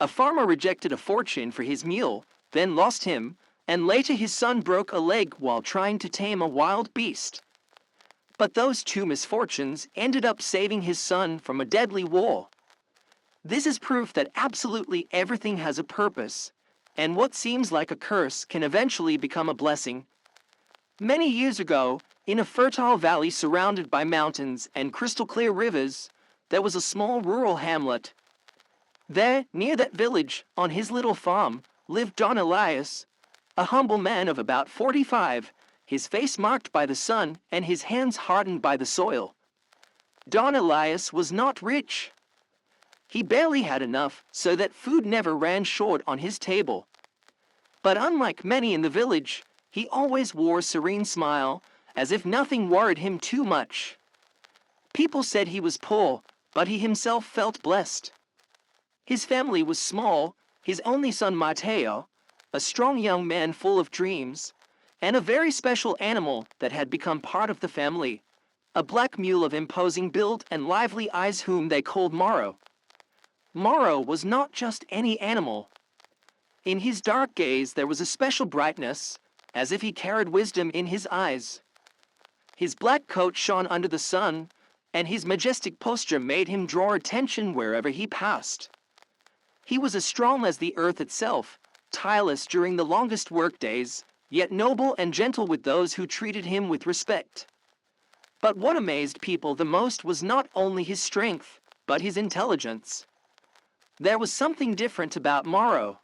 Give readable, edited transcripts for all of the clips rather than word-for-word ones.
A farmer rejected a fortune for his mule, then lost him, and later his son broke a leg while trying to tame a wild beast. But those two misfortunes ended up saving his son from a deadly war. This is proof that absolutely everything has a purpose, and what seems like a curse can eventually become a blessing. Many years ago, in a fertile valley surrounded by mountains and crystal-clear rivers, there was a small rural hamlet. There, near that village, on his little farm, lived Don Elías, a humble man of about 45, his face marked by the sun and his hands hardened by the soil. Don Elías was not rich. He barely had enough so that food never ran short on his table. But unlike many in the village, he always wore a serene smile, as if nothing worried him too much. People said he was poor, but he himself felt blessed. His family was small, his only son Mateo, a strong young man full of dreams, and a very special animal that had become part of the family, a black mule of imposing build and lively eyes whom they called Moro. Moro was not just any animal. In his dark gaze there was a special brightness, as if he carried wisdom in his eyes. His black coat shone under the sun, and his majestic posture made him draw attention wherever he passed. He was as strong as the earth itself, tireless during the longest workdays, yet noble and gentle with those who treated him with respect. But what amazed people the most was not only his strength, but his intelligence. There was something different about Moro.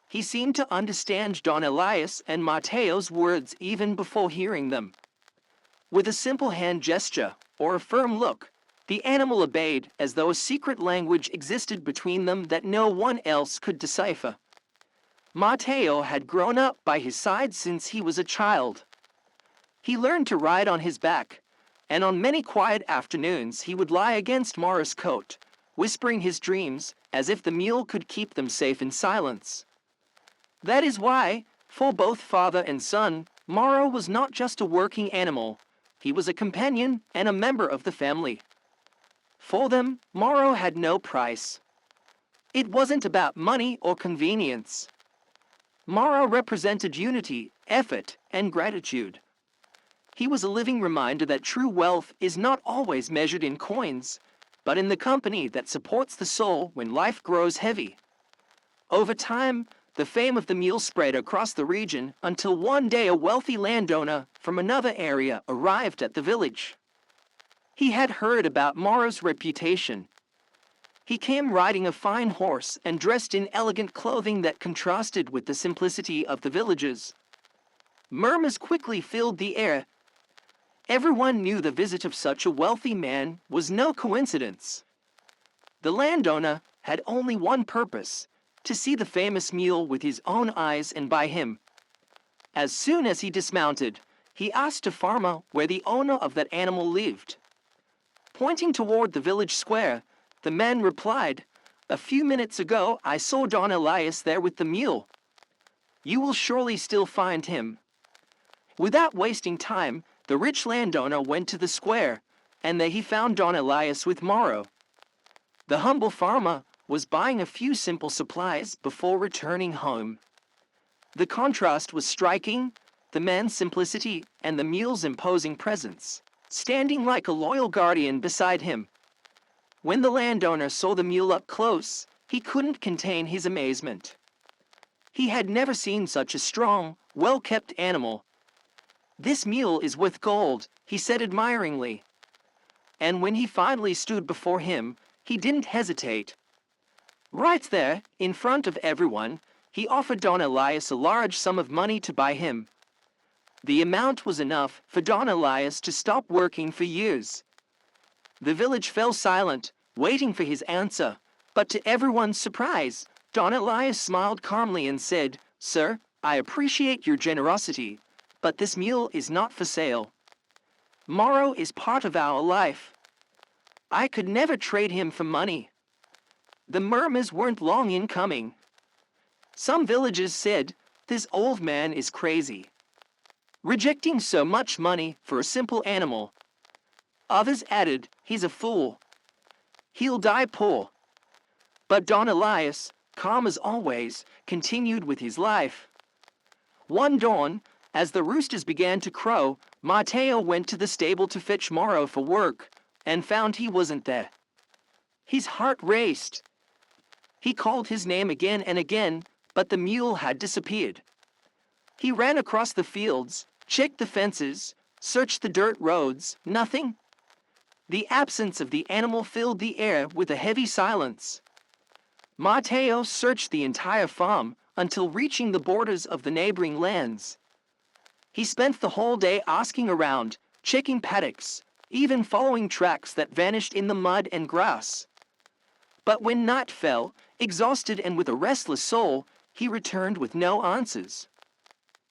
He seemed to understand Don Elías and Mateo's words even before hearing them. With a simple hand gesture, or a firm look, the animal obeyed as though a secret language existed between them that no one else could decipher. Mateo had grown up by his side since he was a child. He learned to ride on his back, and on many quiet afternoons he would lie against Moro's coat, whispering his dreams as if the mule could keep them safe in silence. That is why, for both father and son, Moro was not just a working animal, he was a companion and a member of the family. For them, Moro had no price. It wasn't about money or convenience. Moro represented unity, effort, and gratitude. He was a living reminder that true wealth is not always measured in coins, but in the company that supports the soul when life grows heavy. Over time, the fame of the mule spread across the region until one day a wealthy landowner from another area arrived at the village. He had heard about Moro's reputation. He came riding a fine horse and dressed in elegant clothing that contrasted with the simplicity of the villagers. Murmurs quickly filled the air. Everyone knew the visit of such a wealthy man was no coincidence. The landowner had only one purpose: to see the famous mule with his own eyes and buy him. As soon as he dismounted, he asked a farmer where the owner of that animal lived. Pointing toward the village square, the man replied, "A few minutes ago I saw Don Elías there with the mule. You will surely still find him." Without wasting time, the rich landowner went to the square, and there he found Don Elías with Moro. The humble farmer was buying a few simple supplies before returning home. The contrast was striking, the man's simplicity and the mule's imposing presence, standing like a loyal guardian beside him. When the landowner saw the mule up close, he couldn't contain his amazement. He had never seen such a strong, well-kept animal. "This mule is worth gold," he said admiringly. And when he finally stood before him, he didn't hesitate. Right there, in front of everyone, he offered Don Elías a large sum of money to buy him. The amount was enough for Don Elías to stop working for years. The village fell silent, waiting for his answer, but to everyone's surprise, Don Elías smiled calmly and said, "Sir, I appreciate your generosity, but this mule is not for sale. Moro is part of our life. I could never trade him for money." The murmurs weren't long in coming. Some villagers said, "This old man is crazy, rejecting so much money for a simple animal." Others added, "He's a fool. He'll die poor." But Don Elías, calm as always, continued with his life. One dawn, as the roosters began to crow, Mateo went to the stable to fetch Moro for work, and found he wasn't there. His heart raced. He called his name again and again, but the mule had disappeared. He ran across the fields, checked the fences, searched the dirt roads, nothing. The absence of the animal filled the air with a heavy silence. Mateo searched the entire farm until reaching the borders of the neighboring lands. He spent the whole day asking around, checking paddocks, even following tracks that vanished in the mud and grass. But when night fell, exhausted and with a restless soul, he returned with no answers.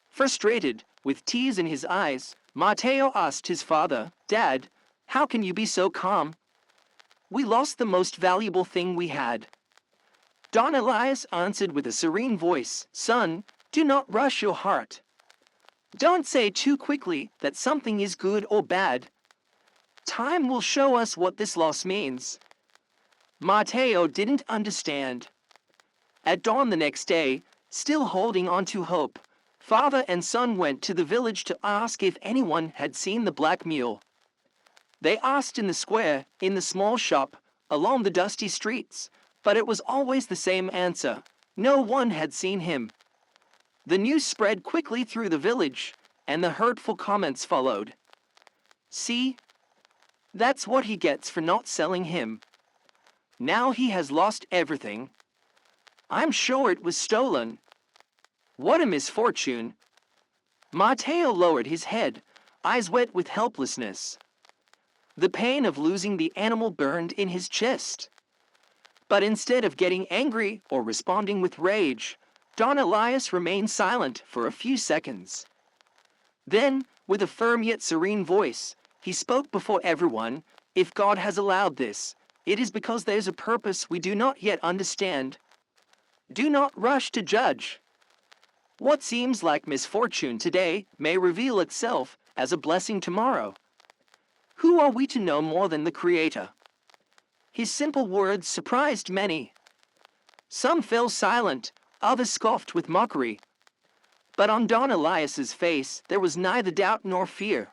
Frustrated, with tears in his eyes, Mateo asked his father, "Dad, how can you be so calm? We lost the most valuable thing we had." Don Elías answered with a serene voice, "Son, do not rush your heart. Don't say too quickly that something is good or bad. Time will show us what this loss means." Mateo didn't understand. At dawn the next day, still holding on to hope, father and son went to the village to ask if anyone had seen the black mule. They asked in the square, in the small shop, along the dusty streets, but it was always the same answer: no one had seen him. The news spread quickly through the village, and the hurtful comments followed. "See? That's what he gets for not selling him. Now he has lost everything. I'm sure it was stolen. What a misfortune." Mateo lowered his head, eyes wet with helplessness. The pain of losing the animal burned in his chest. But instead of getting angry or responding with rage, Don Elías remained silent for a few seconds. Then, with a firm yet serene voice, he spoke before everyone, "If God has allowed this, it is because there's a purpose we do not yet understand. Do not rush to judge. What seems like misfortune today may reveal itself as a blessing tomorrow. Who are we to know more than the Creator?" His simple words surprised many. Some fell silent, others scoffed with mockery. But on Don Elías's face there was neither doubt nor fear.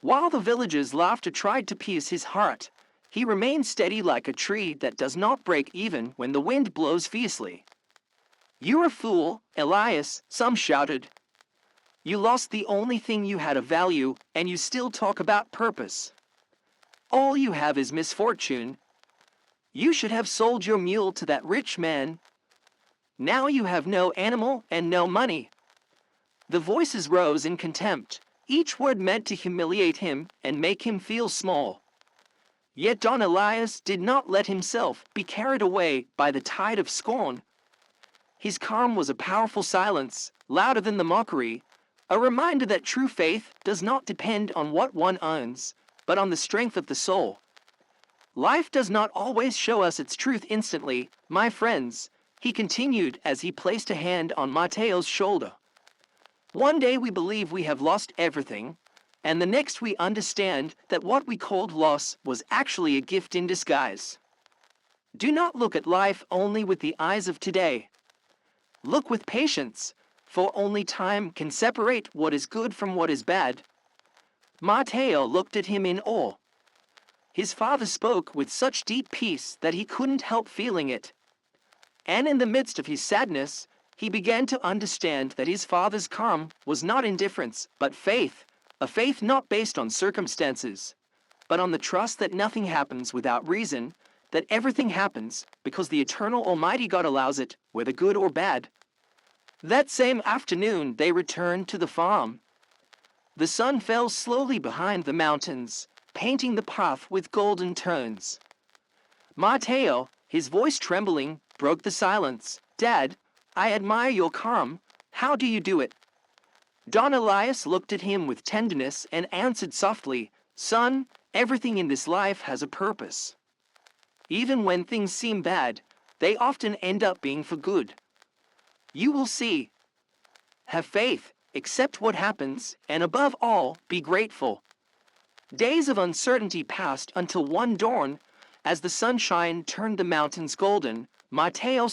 While the villagers' laughter tried to pierce his heart, he remained steady like a tree that does not break even when the wind blows fiercely. "You're a fool, Elías," some shouted. "You lost the only thing you had of value, and you still talk about purpose. All you have is misfortune. You should have sold your mule to that rich man. Now you have no animal and no money." The voices rose in contempt, each word meant to humiliate him and make him feel small. Yet Don Elías did not let himself be carried away by the tide of scorn. His calm was a powerful silence, louder than the mockery, a reminder that true faith does not depend on what one owns, but on the strength of the soul. Life does not always show us its truth instantly, my friends, he continued as he placed a hand on Mateo's shoulder. One day we believe we have lost everything, and the next we understand that what we called loss was actually a gift in disguise. Do not look at life only with the eyes of today. Look with patience, for only time can separate what is good from what is bad. Mateo looked at him in awe. His father spoke with such deep peace that he couldn't help feeling it. And in the midst of his sadness, he began to understand that his father's calm was not indifference, but faith, a faith not based on circumstances, but on the trust that nothing happens without reason, that everything happens because the eternal Almighty God allows it, whether good or bad. That same afternoon they returned to the farm. The sun fell slowly behind the mountains, painting the path with golden tones. Mateo, his voice trembling, broke the silence. "Dad, I admire your calm. How do you do it?" Don Elías looked at him with tenderness and answered softly, "Son, everything in this life has a purpose. Even when things seem bad, they often end up being for good. You will see. Have faith, accept what happens, and above all, be grateful." Days of uncertainty passed until one dawn, As the sunshine turned the mountains golden, Mateo